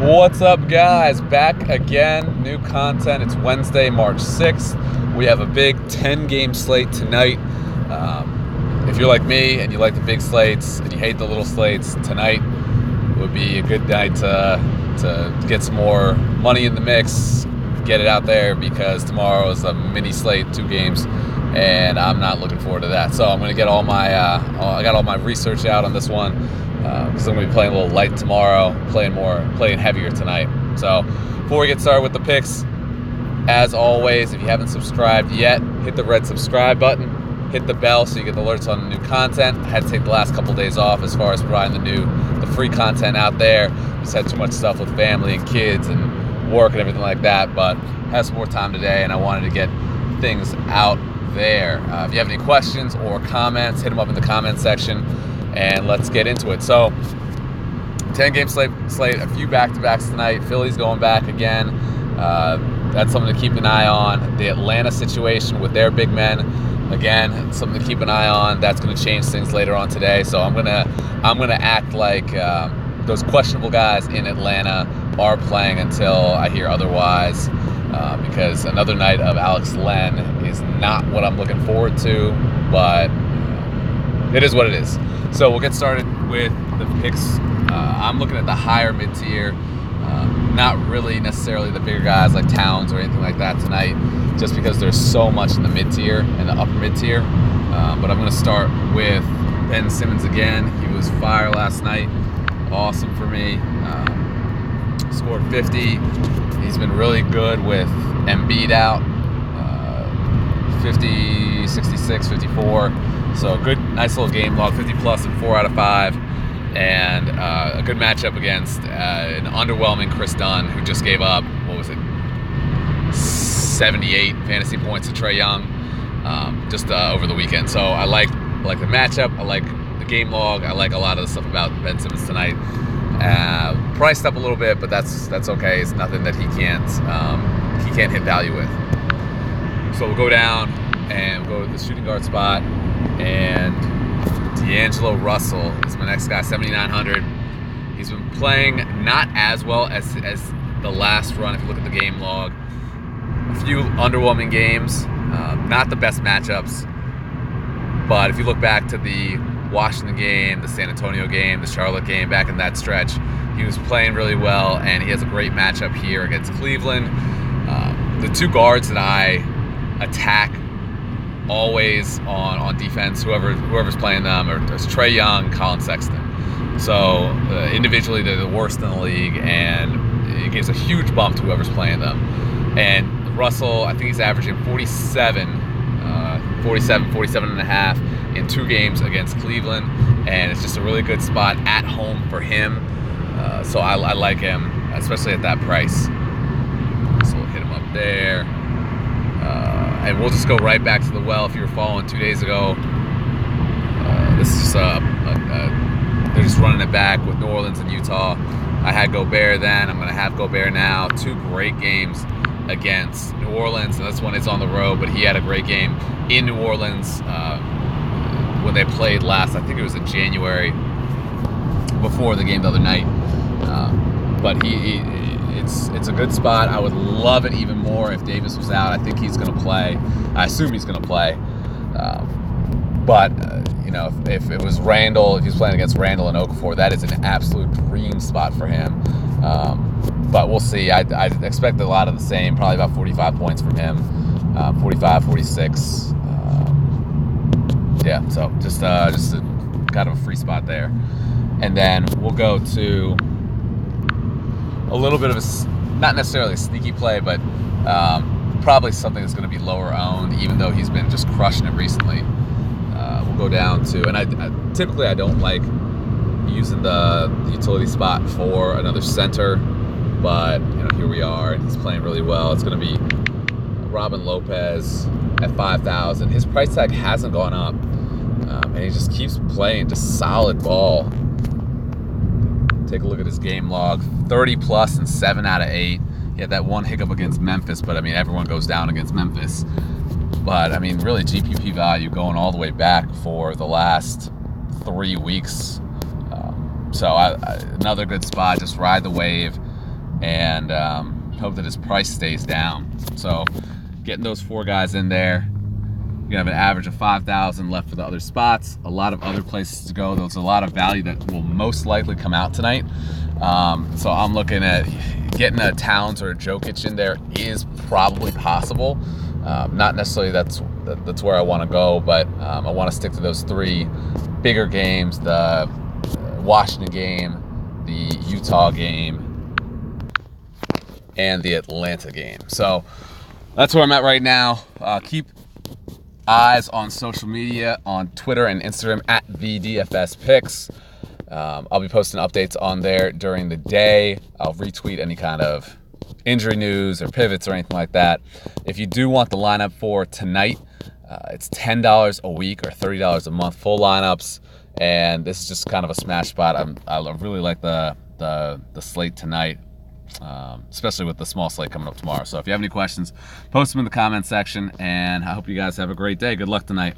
What's up, guys? Back again, new content. It's Wednesday, March 6th. We have a big 10-game slate tonight. If you're like me and you like the big slates and you hate the little slates, tonight would be a good night to get some more money in the mix, get it out there, because tomorrow is a mini slate, 2 games, and I'm not looking forward to that. So I'm going to get I got all my research out on this one, because I'm going to be playing a little light tomorrow, playing heavier tonight. So before we get started with the picks, as always, if you haven't subscribed yet, hit the red subscribe button, hit the bell so you get the alerts on the new content. I had to take the last couple of days off as far as providing the free content out there. Just had too much stuff with family and kids and work and everything like that, but had some more time today and I wanted to get things out there. If you have any questions or comments, hit them up in the comment section and let's get into it. So 10-game slate, a few back-to-backs tonight. Philly's going back again. That's something to keep an eye on. The Atlanta situation with their big men, again, something to keep an eye on. That's going to change things later on today. So I'm gonna act like those questionable guys in Atlanta are playing until I hear otherwise, because another night of Alex Len is not what I'm looking forward to, but it is what it is. So we'll get started with the picks. I'm looking at the higher mid-tier, not really necessarily the bigger guys like Towns or anything like that tonight, just because there's so much in the mid-tier and the upper mid-tier. But I'm going to start with Ben Simmons again. He was fire last night. Awesome for me. Scored 50. He's been really good with Embiid out. 50, 66, 54. So good, nice little game log, 50 plus in 4 out of 5. And a good matchup against an underwhelming Chris Dunn, who just gave up, 78 fantasy points to Trae Young just over the weekend. So I like the matchup. I like the game log. I like a lot of the stuff about Ben Simmons tonight. Priced up a little bit, but that's okay. It's nothing that he can't hit value with. So we'll go down and we'll go to the shooting guard spot, and D'Angelo Russell is my next guy, 7,900. He's been playing not as well as the last run if you look at the game log. A few underwhelming games, not the best matchups, but if you look back to the Washington game, the San Antonio game, the Charlotte game, back in that stretch, he was playing really well, and he has a great matchup here against Cleveland. The 2 guards that I attack always on defense, whoever's playing them, are Trae Young, Colin Sexton. So individually they're the worst in the league, and it gives a huge bump to whoever's playing them. And Russell, I think he's averaging 47 and a half in 2 games against Cleveland, and it's just a really good spot at home for him. So I like him, especially at that price. So we'll hit him up there. And we'll just go right back to the well. If you were following 2 days ago, this is just they're just running it back with New Orleans and Utah. I had Gobert then. I'm going to have Gobert now. 2 great games against New Orleans, and this one is on the road, but he had a great game in New Orleans when they played last. I think it was in January, before the game the other night. But it's a good spot. I would love it even more if Davis was out. I think he's going to play. I assume he's going to play. But if it was Randall, if he's playing against Randall and Okafor, that is an absolute dream spot for him. But we'll see. I expect a lot of the same, probably about 45 points from him, 45, 46. Yeah, so just a kind of a free spot there. And then we'll go to a little bit of not necessarily a sneaky play, but probably something that's going to be lower owned, even though he's been just crushing it recently. We'll go down to, and I typically don't like using the utility spot for another center, but here we are, and he's playing really well. It's going to be Robin Lopez at 5,000. His price tag hasn't gone up, and he just keeps playing just solid ball. Take a look at his game log, 30 plus and 7 out of 8. He had that one hiccup against Memphis, but everyone goes down against Memphis. But really GPP value going all the way back for the last 3 weeks. So another good spot, just ride the wave. and hope that his price stays down. So getting those 4 guys in there, you're gonna have an average of 5,000 left for the other spots. A lot of other places to go. There's a lot of value that will most likely come out tonight. So I'm looking at getting a Towns or a Jokic in there is probably possible. Not necessarily that's where I want to go, but I want to stick to those 3 bigger games: the Washington game, the Utah game, and the Atlanta game. So that's where I'm at right now. Keep eyes on social media, on Twitter and Instagram at the DFS Picks. I'll be posting updates on there during the day. I'll retweet any kind of injury news or pivots or anything like that. If you do want the lineup for tonight, it's $10 a week or $30 a month, full lineups. And this is just kind of a smash spot. I really like the slate tonight, especially with the small slate coming up tomorrow. So if you have any questions, post them in the comment section, and I hope you guys have a great day. Good luck tonight.